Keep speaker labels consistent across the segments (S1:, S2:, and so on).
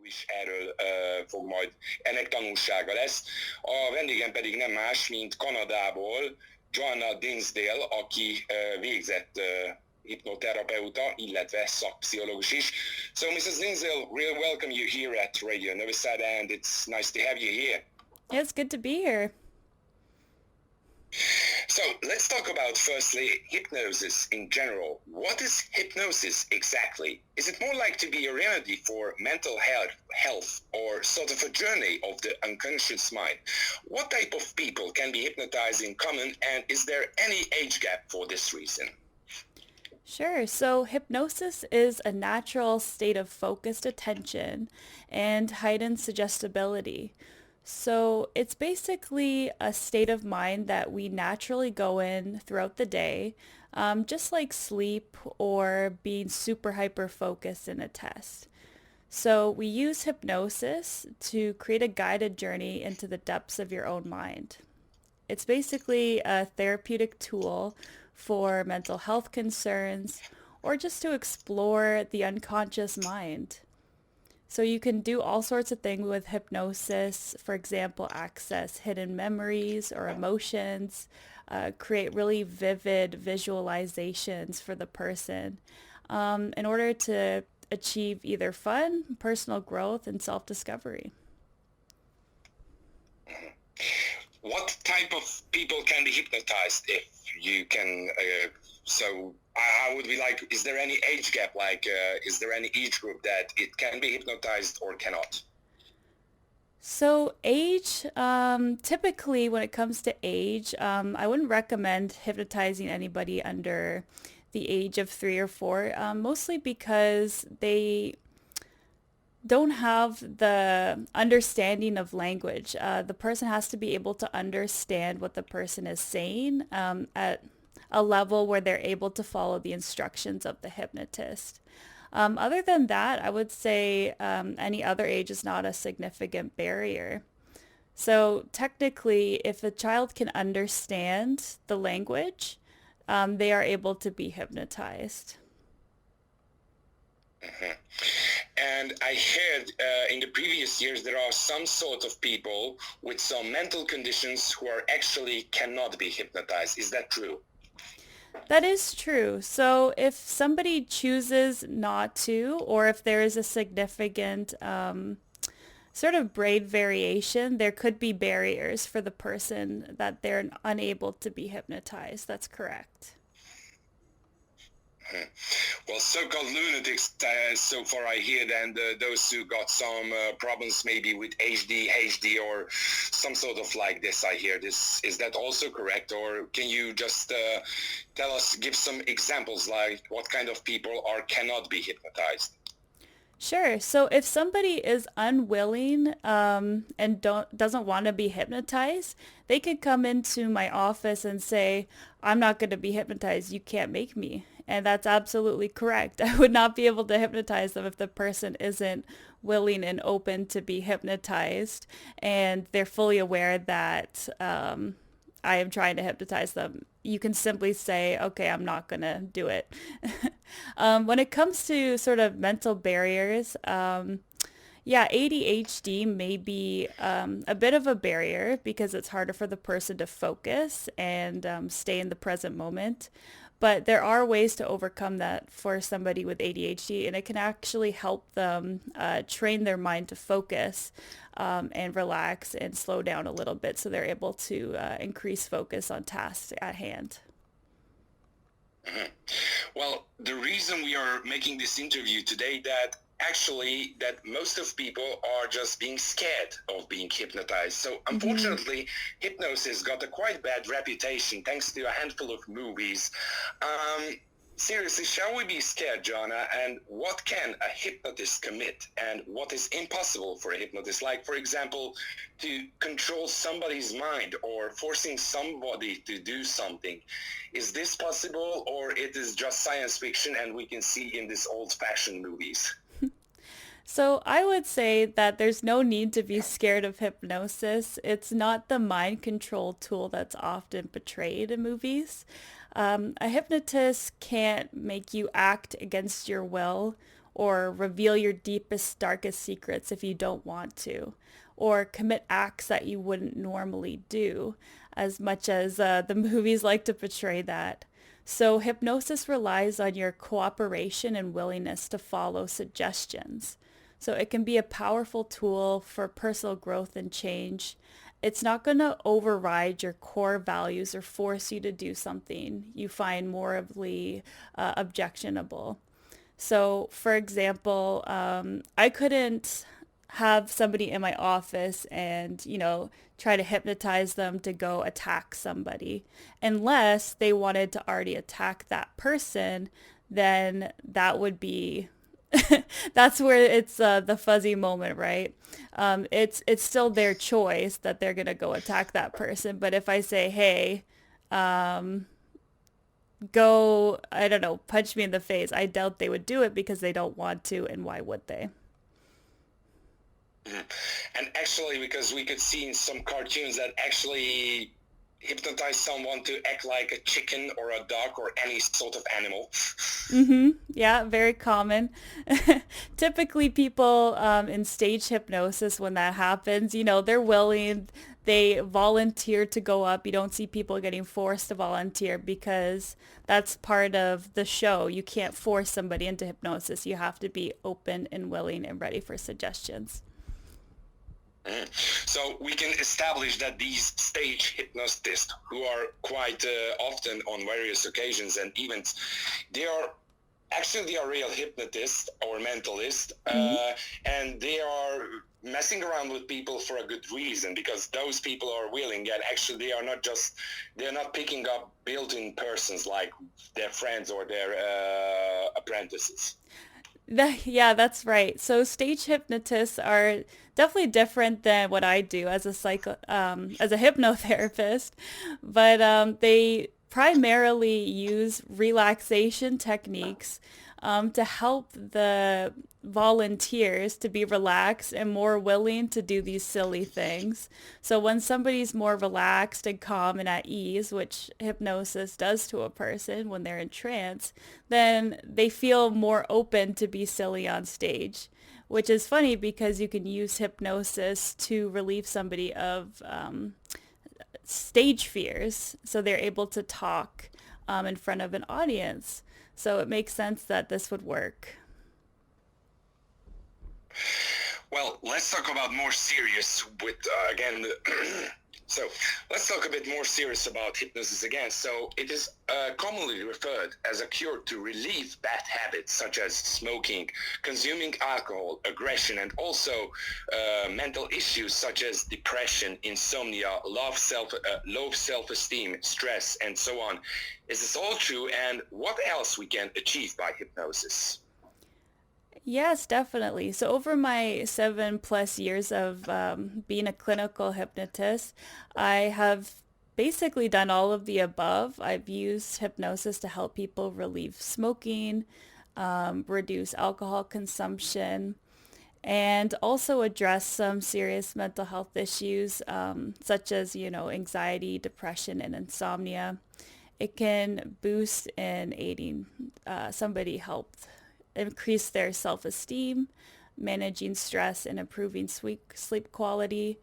S1: is erről fog majd, ennek tanulsága lesz. A vendégem pedig nem más, mint Kanadából Johanna Dinsdale, aki végzett hipnoterapeuta, illetve szakpszichológus is. So Mrs. Dinsdale, real welcome you here at Radio Novi Sad, and it's nice to have you here.
S2: Yeah, it's good to be here.
S1: So let's talk about firstly hypnosis in general. What is hypnosis exactly? Is it more like to be a remedy for mental health or sort of a journey of the unconscious mind? What type of people can be hypnotized in common, and is there any age gap for this reason?
S2: Sure. So hypnosis is a natural state of focused attention and heightened suggestibility. So it's basically a state of mind that we naturally go in throughout the day, just like sleep or being super hyper focused in a test. So we use hypnosis to create a guided journey into the depths of your own mind. It's basically a therapeutic tool for mental health concerns or just to explore the unconscious mind. So you can do all sorts of things with hypnosis, for example, access hidden memories or emotions, create really vivid visualizations for the person in order to achieve either fun, personal growth, and self-discovery.
S1: What type of people can be hypnotized, if you can, so I would be like, is there any age gap, like is there any age group that it can be hypnotized or cannot?
S2: So age, typically when it comes to age, I wouldn't recommend hypnotizing anybody under the age of 3 or 4, mostly because they don't have the understanding of language. The person has to be able to understand what the person is saying at a level where they're able to follow the instructions of the hypnotist. Other than that, I would say any other age is not a significant barrier. So technically, if a child can understand the language, they are able to be hypnotized.
S1: Mm-hmm. And I heard in the previous years there are some sort of people with some mental conditions who are actually cannot be hypnotized. Is that true?
S2: That is true. So if somebody chooses not to, or if there is a significant sort of brain variation, there could be barriers for the person that they're unable to be hypnotized. That's correct.
S1: Well, so-called lunatics, so far I hear, then those who got some problems maybe with HD, or some sort of like this, I hear this. Is that also correct? Or can you just tell us, give some examples, like what kind of people are cannot be hypnotized?
S2: Sure. So if somebody is unwilling and doesn't want to be hypnotized, they could come into my office and say, I'm not going to be hypnotized. You can't make me. And that's absolutely correct. I would not be able to hypnotize them if the person isn't willing and open to be hypnotized and they're fully aware that I am trying to hypnotize them. You can simply say, okay, I'm not going to do it. When it comes to sort of mental barriers, yeah, ADHD may be a bit of a barrier because it's harder for the person to focus and stay in the present moment. But there are ways to overcome that for somebody with ADHD, and it can actually help them train their mind to focus and relax and slow down a little bit so they're able to increase focus on tasks at hand.
S1: Mm-hmm. Well, the reason we are making this interview today that most of people are just being scared of being hypnotized. So unfortunately, hypnosis got a quite bad reputation thanks to a handful of movies. Seriously, shall we be scared, Johanna? And what can a hypnotist commit? And what is impossible for a hypnotist? Like, for example, to control somebody's mind or forcing somebody to do something. Is this possible, or it is just science fiction and we can see in these old-fashioned movies?
S2: So I would say that there's no need to be scared of hypnosis. It's not the mind control tool that's often portrayed in movies. A hypnotist can't make you act against your will or reveal your deepest, darkest secrets if you don't want to, or commit acts that you wouldn't normally do, as much as the movies like to portray that. So hypnosis relies on your cooperation and willingness to follow suggestions. So it can be a powerful tool for personal growth and change. It's not going to override your core values or force you to do something you find morally objectionable. So, for example, I couldn't have somebody in my office and, try to hypnotize them to go attack somebody. Unless they wanted to already attack that person, then that would be that's where it's the fuzzy moment, right? It's still their choice that they're gonna go attack that person. But if I say, hey, go, I don't know, punch me in the face, I doubt they would do it because they don't want to, and why would they?
S1: Mhm. And actually, because we could see in some cartoons that actually hypnotize someone to act like a chicken or a dog or any sort of animal.
S2: Mm-hmm. Yeah, very common. Typically, people in stage hypnosis, when that happens, they're willing, they volunteer to go up. You don't see people getting forced to volunteer because that's part of the show. You can't force somebody into hypnosis. You have to be open and willing and ready for suggestions.
S1: So we can establish that these stage hypnotists, who are quite often on various occasions and events, they are real hypnotists or mentalists,
S2: Mm-hmm.
S1: and they are messing around with people for a good reason, because those people are willing, and actually they're not picking up built-in persons like their friends or their apprentices.
S2: Yeah, that's right. So stage hypnotists are definitely different than what I do as as a hypnotherapist, but they primarily use relaxation techniques to help the volunteers to be relaxed and more willing to do these silly things. So when somebody's more relaxed and calm and at ease, which hypnosis does to a person when they're in trance, then they feel more open to be silly on stage, which is funny because you can use hypnosis to relieve somebody of stage fears. So they're able to talk in front of an audience. So it makes sense that this would work.
S1: Well, let's talk about more serious with again. So let's talk a bit more serious about hypnosis again. So it is commonly referred as a cure to relieve bad habits such as smoking, consuming alcohol, aggression, and also mental issues such as depression, insomnia, low self-esteem, stress, and so on. Is this all true? And what else we can achieve by hypnosis?
S2: Yes, definitely. So over my 7+ years of being a clinical hypnotist, I have basically done all of the above. I've used hypnosis to help people relieve smoking, reduce alcohol consumption, and also address some serious mental health issues, such as, anxiety, depression, and insomnia. It can boost in aiding somebody help increase their self-esteem, managing stress, and improving sleep quality.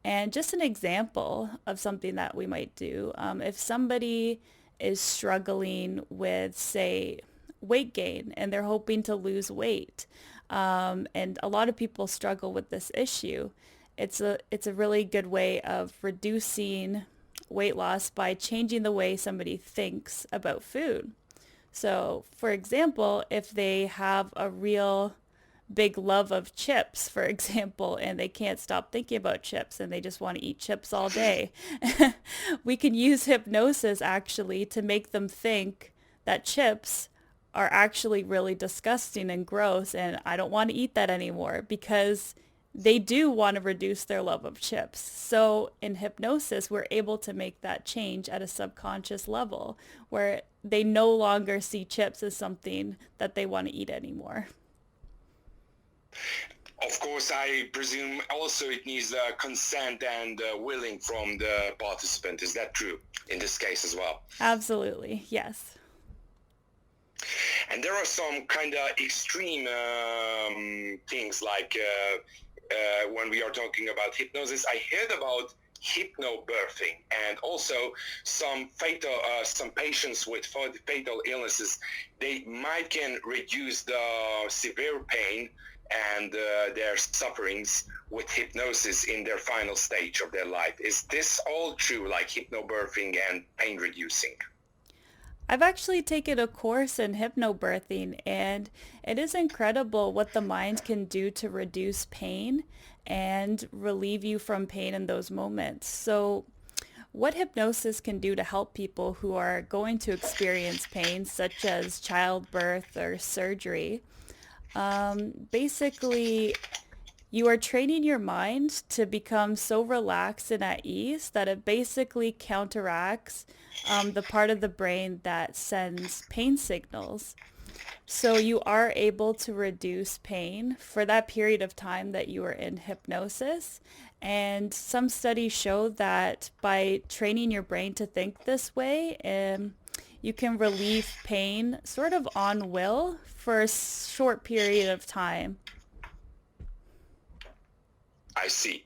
S2: And just an example of something that we might do, if somebody is struggling with, say, weight gain and they're hoping to lose weight, and a lot of people struggle with this issue, it's a really good way of reducing weight loss by changing the way somebody thinks about food. So, for example, if they have a real big love of chips, for example, and they can't stop thinking about chips and they just want to eat chips all day, we can use hypnosis actually to make them think that chips are actually really disgusting and gross and I don't want to eat that anymore, because they do want to reduce their love of chips. So in hypnosis, we're able to make that change at a subconscious level where they no longer see chips as something that they want to eat anymore.
S1: Of course, I presume also it needs consent and willing from the participant. Is that true in this case as well?
S2: Absolutely, yes.
S1: And there are some kind of extreme things like when we are talking about hypnosis. I heard about hypnobirthing, and also some patients with fatal illnesses, they might can reduce the severe pain and their sufferings with hypnosis in their final stage of their life. Is this all true, like hypnobirthing and pain reducing?
S2: I've actually taken a course in hypnobirthing, and it is incredible what the mind can do to reduce pain and relieve you from pain in those moments. So, what hypnosis can do to help people who are going to experience pain, such as childbirth or surgery, basically, you are training your mind to become so relaxed and at ease that it basically counteracts the part of the brain that sends pain signals. So you are able to reduce pain for that period of time that you are in hypnosis. And some studies show that by training your brain to think this way, you can relieve pain sort of on will for a short period of time.
S1: I see.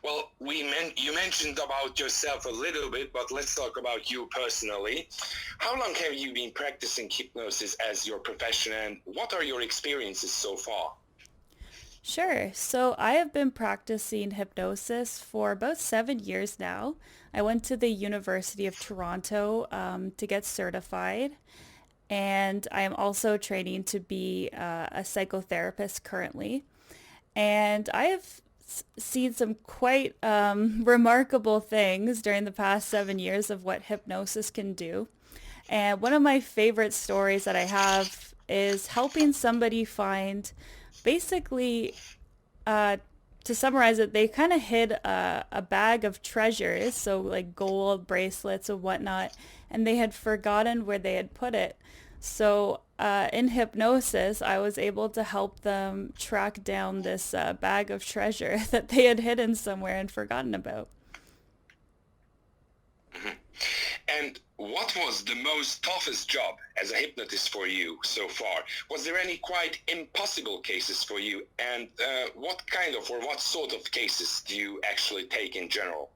S1: Well, you mentioned about yourself a little bit, but let's talk about you personally. How long have you been practicing hypnosis as your profession, and what are your experiences so far?
S2: Sure. So I have been practicing hypnosis for about 7 years now. I went to the University of Toronto to get certified, and I am also training to be a psychotherapist currently. And I have seen some quite remarkable things during the past 7 years of what hypnosis can do. And one of my favorite stories that I have is helping somebody find basically, uh, to summarize it, they kind of hid a bag of treasures, so like gold bracelets and whatnot, and they had forgotten where they had put it. So in hypnosis, I was able to help them track down this bag of treasure that they had hidden somewhere and forgotten about.
S1: Mhm. And what was the most toughest job as a hypnotist for you so far? Was there any quite impossible cases for you? And what kind of or what sort of cases do you actually take in general?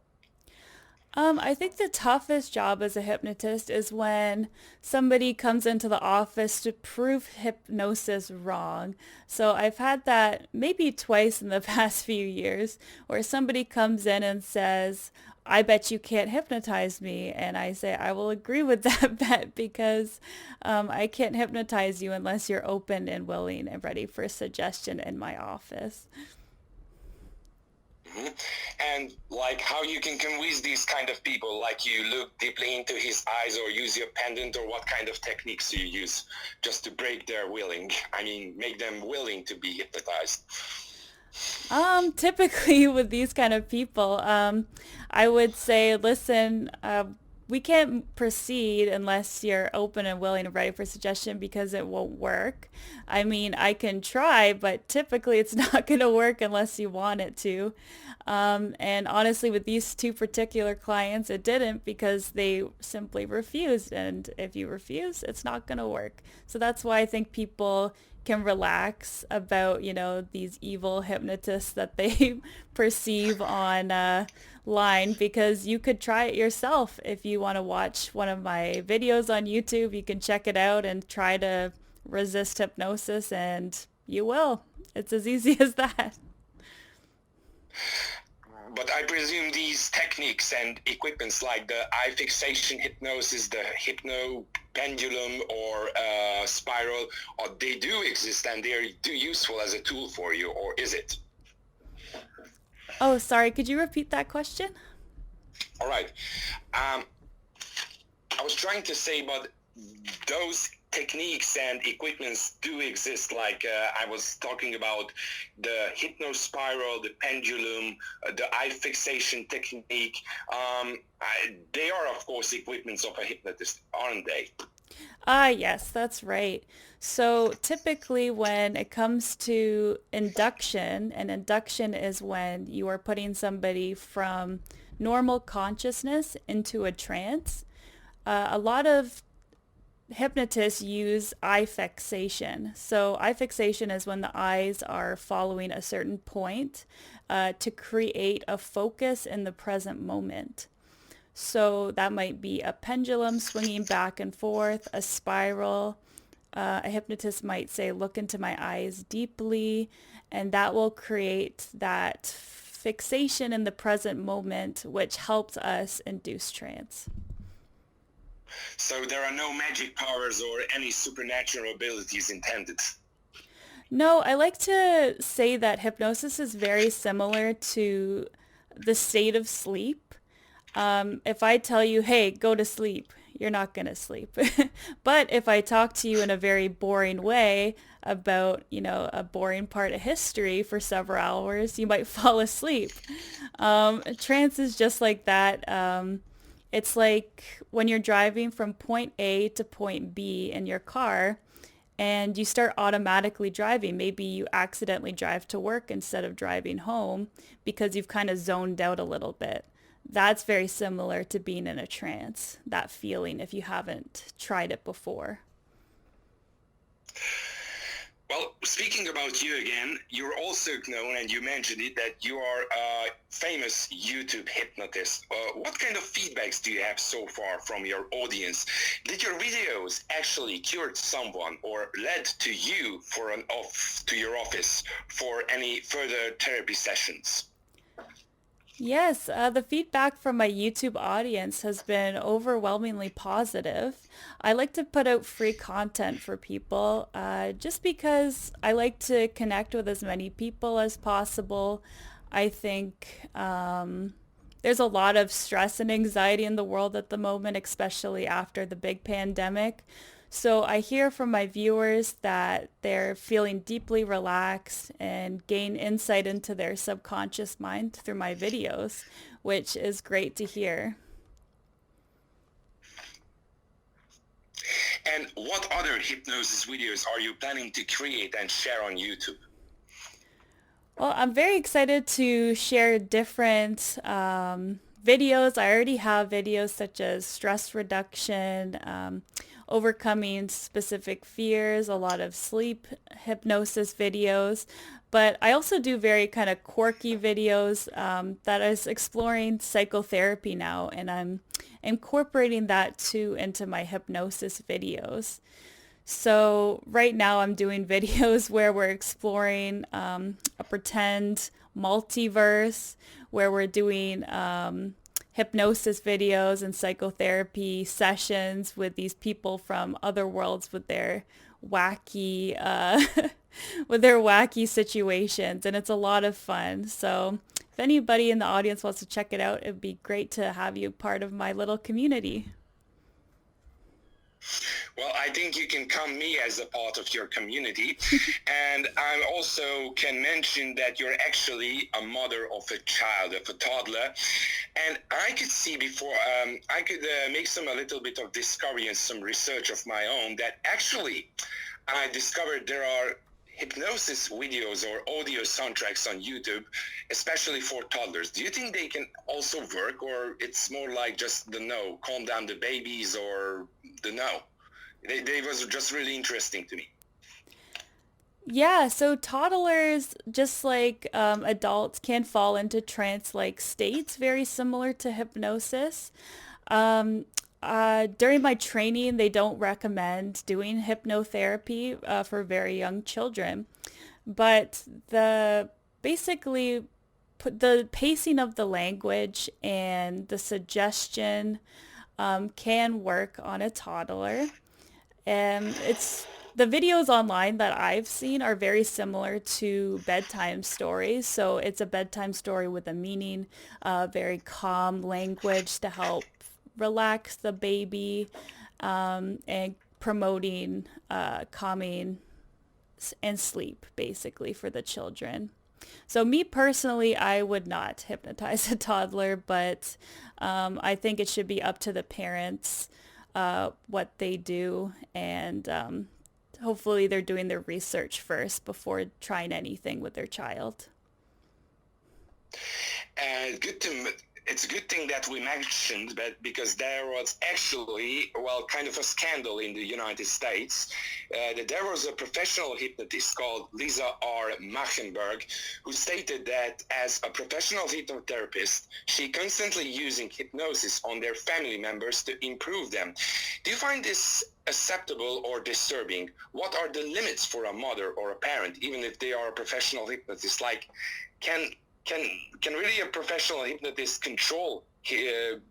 S2: I think the toughest job as a hypnotist is when somebody comes into the office to prove hypnosis wrong. So I've had that maybe twice in the past few years where somebody comes in and says, I bet you can't hypnotize me. And I say, I will agree with that bet because I can't hypnotize you unless you're open and willing and ready for a suggestion in my office.
S1: Mhm. And like how you can convince these kind of people, like you look deeply into his eyes or use your pendant, or what kind of techniques do you use just to break their willing? I mean, make them willing to be hypnotized.
S2: Typically with these kind of people, I would say, listen, we can't proceed unless you're open and willing and ready for suggestion because it won't work. I mean, I can try, but typically it's not going to work unless you want it to. And honestly, with these two particular clients, it didn't because they simply refused. And if you refuse, it's not going to work. So that's why I think people can relax about, these evil hypnotists that they perceive on line because you could try it yourself. If you want to watch one of my videos on YouTube, you can check it out and try to resist hypnosis and you will. It's as easy as that.
S1: But I presume these techniques and equipments like the eye fixation hypnosis, the hypno pendulum or spiral, they do exist and they're do useful as a tool for you, or is it?
S2: Oh, sorry. Could you repeat that question?
S1: All right. Um, I was trying to say, but those techniques and equipments do exist. Like I was talking about the hypnospiral, the pendulum, the eye fixation technique. They are, of course, equipments of a hypnotist, aren't they?
S2: Ah, yes, that's right. So typically when it comes to induction, and induction is when you are putting somebody from normal consciousness into a trance, a lot of hypnotists use eye fixation. So eye fixation is when the eyes are following a certain point to create a focus in the present moment. So that might be a pendulum swinging back and forth, a spiral. A hypnotist might say, look into my eyes deeply, and that will create that fixation in the present moment, which helps us induce trance.
S1: So there are no magic powers or any supernatural abilities intended.
S2: No, I like to say that hypnosis is very similar to the state of sleep. If I tell you, hey, go to sleep, you're not going to sleep. But if I talk to you in a very boring way about, a boring part of history for several hours, you might fall asleep. Trance is just like that. It's like when you're driving from point A to point B in your car and you start automatically driving. Maybe you accidentally drive to work instead of driving home because you've kind of zoned out a little bit. That's very similar to being in a trance, that feeling if you haven't tried it before.
S1: Well, speaking about you again, you're also known, and you mentioned it, that you are a famous YouTube hypnotist. What kind of feedbacks do you have so far from your audience? Did your videos actually cure someone or led to you to your office for any further therapy sessions?
S2: Yes, the feedback from my YouTube audience has been overwhelmingly positive. I like to put out free content for people just because I like to connect with as many people as possible. I think there's a lot of stress and anxiety in the world at the moment, especially after the big pandemic. So I hear from my viewers that they're feeling deeply relaxed and gain insight into their subconscious mind through my videos, which is great to hear.
S1: And what other hypnosis videos are you planning to create and share on YouTube?
S2: Well, I'm very excited to share different videos. I already have videos such as stress reduction, overcoming specific fears, a lot of sleep hypnosis videos. But I also do very kind of quirky videos that is exploring psychotherapy now, and I'm incorporating that too into my hypnosis videos. So right now I'm doing videos where we're exploring a pretend multiverse, where we're doing hypnosis videos and psychotherapy sessions with these people from other worlds with their wacky with their wacky situations, and it's a lot of fun. So if anybody in the audience wants to check it out, it'd be great to have you part of my little community.
S1: Well, I think you can count me as a part of your community. And I also can mention that you're actually a mother of a child, of a toddler. And I could see before, I could make a little bit of discovery and some research of my own that actually I discovered there are hypnosis videos or audio soundtracks on YouTube, especially for toddlers. Do you think they can also work, or it's more like just the no, calm down the babies, or the no? They was just really interesting to me.
S2: Yeah, so toddlers, just like adults, can fall into trance-like states, very similar to hypnosis. Um, During my training, they don't recommend doing hypnotherapy for very young children, but basically the pacing of the language and the suggestion can work on a toddler. And it's the videos online that I've seen are very similar to bedtime stories. So it's a bedtime story with a meaning, very calm language to help relax the baby, and promoting calming and sleep basically for the children. So me personally, I would not hypnotize a toddler, but I think it should be up to the parents what they do, and hopefully they're doing their research first before trying anything with their child.
S1: Good to it's a good thing that we mentioned, but because there was actually, well, kind of a scandal in the United States, that there was a professional hypnotist called Lisa R. Machenberg, who stated that as a professional hypnotherapist, she constantly using hypnosis on their family members to improve them. Do you find this acceptable or disturbing? What are the limits for a mother or a parent, even if they are a professional hypnotist? Like, can can can really a professional hypnotist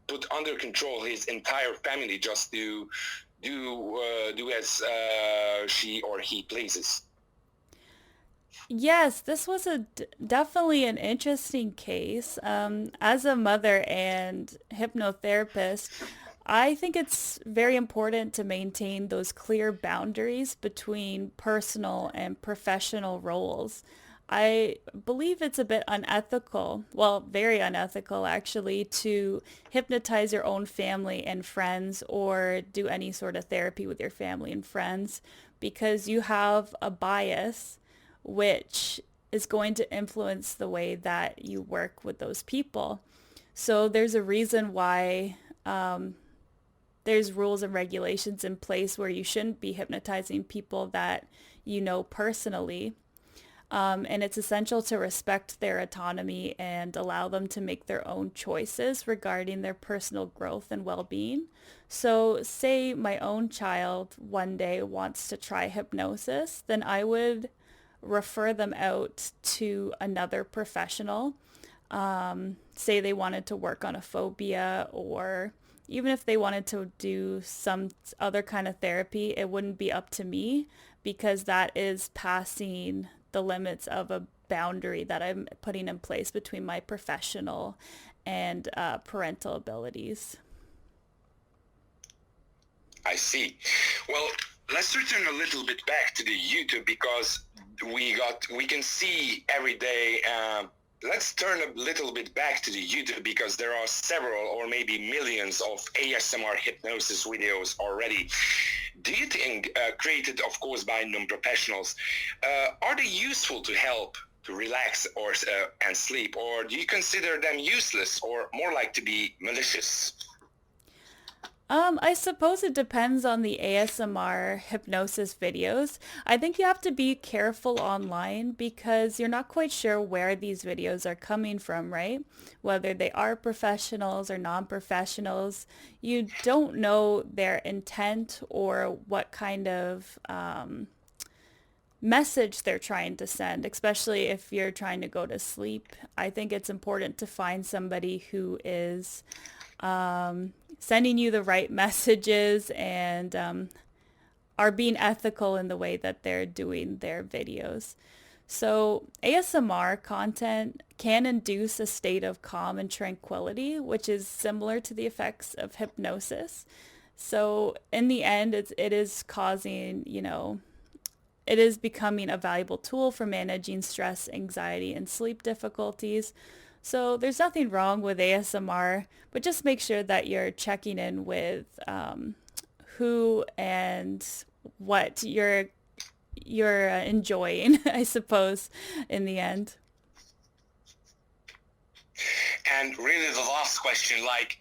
S1: put under control his entire family just to do as she or he pleases?
S2: Yes, this was definitely an interesting case. As a mother and hypnotherapist, I think it's very important to maintain those clear boundaries between personal and professional roles. I believe it's a bit unethical, well, very unethical actually, to hypnotize your own family and friends or do any sort of therapy with your family and friends because you have a bias which is going to influence the way that you work with those people. So there's a reason why there's rules and regulations in place where you shouldn't be hypnotizing people that you know personally. And it's essential to respect their autonomy and allow them to make their own choices regarding their personal growth and well-being. So say my own child one day wants to try hypnosis, then I would refer them out to another professional. Say they wanted to work on a phobia, or even if they wanted to do some other kind of therapy, it wouldn't be up to me because that is passing the limits of a boundary that I'm putting in place between my professional and parental abilities.
S1: I see. Well, let's return a little bit back to the YouTube because we can see every day. Let's turn a little bit back to the YouTube because there are several or maybe millions of ASMR hypnosis videos already. Do you think, created of course by non-professionals, are they useful to help to relax or and sleep, or do you consider them useless or more like to be malicious?
S2: I suppose it depends on the ASMR hypnosis videos. I think you have to be careful online because you're not quite sure where these videos are coming from, right? Whether they are professionals or non-professionals. You don't know their intent or what kind of message they're trying to send, especially if you're trying to go to sleep. I think it's important to find somebody who is sending you the right messages and are being ethical in the way that they're doing their videos. So ASMR content can induce a state of calm and tranquility, which is similar to the effects of hypnosis. So in the end, it is causing, it is becoming a valuable tool for managing stress, anxiety, and sleep difficulties. So there's nothing wrong with ASMR, but just make sure that you're checking in with who and what you're enjoying, I suppose, in the end.
S1: And really, the last question, like,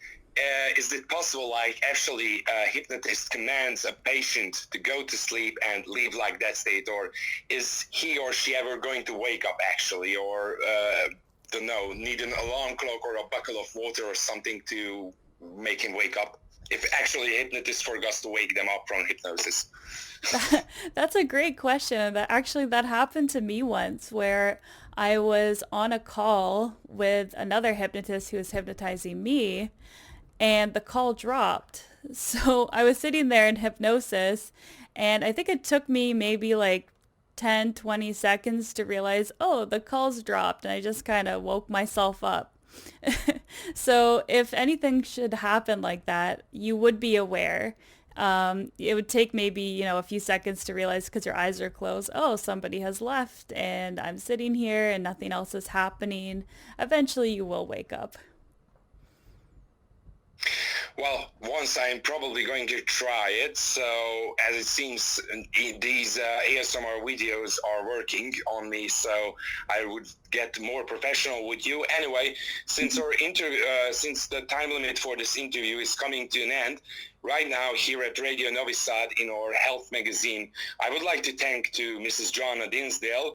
S1: is it possible, like, actually, a hypnotist commands a patient to go to sleep and leave like that state, or is he or she ever going to wake up actually, or don't know, need an alarm clock or a bucket of water or something to make him wake up? If actually a hypnotist forgets to wake them up from hypnosis.
S2: That's a great question. That happened to me once where I was on a call with another hypnotist who was hypnotizing me and the call dropped. So I was sitting there in hypnosis and I think it took me maybe like 10, 20 seconds to realize, oh, the call's dropped. And I just kind of woke myself up. So if anything should happen like that, you would be aware. It would take maybe, a few seconds to realize because your eyes are closed, oh, somebody has left and I'm sitting here and nothing else is happening. Eventually you will wake up.
S1: Well, once I'm probably going to try it. So as it seems, these ASMR videos are working on me, so I would get more professional with you. Anyway, since since the time limit for this interview is coming to an end, right now here at Radio Novi Sad in our health magazine, I would like to thank to Mrs. Johanna Dinsdale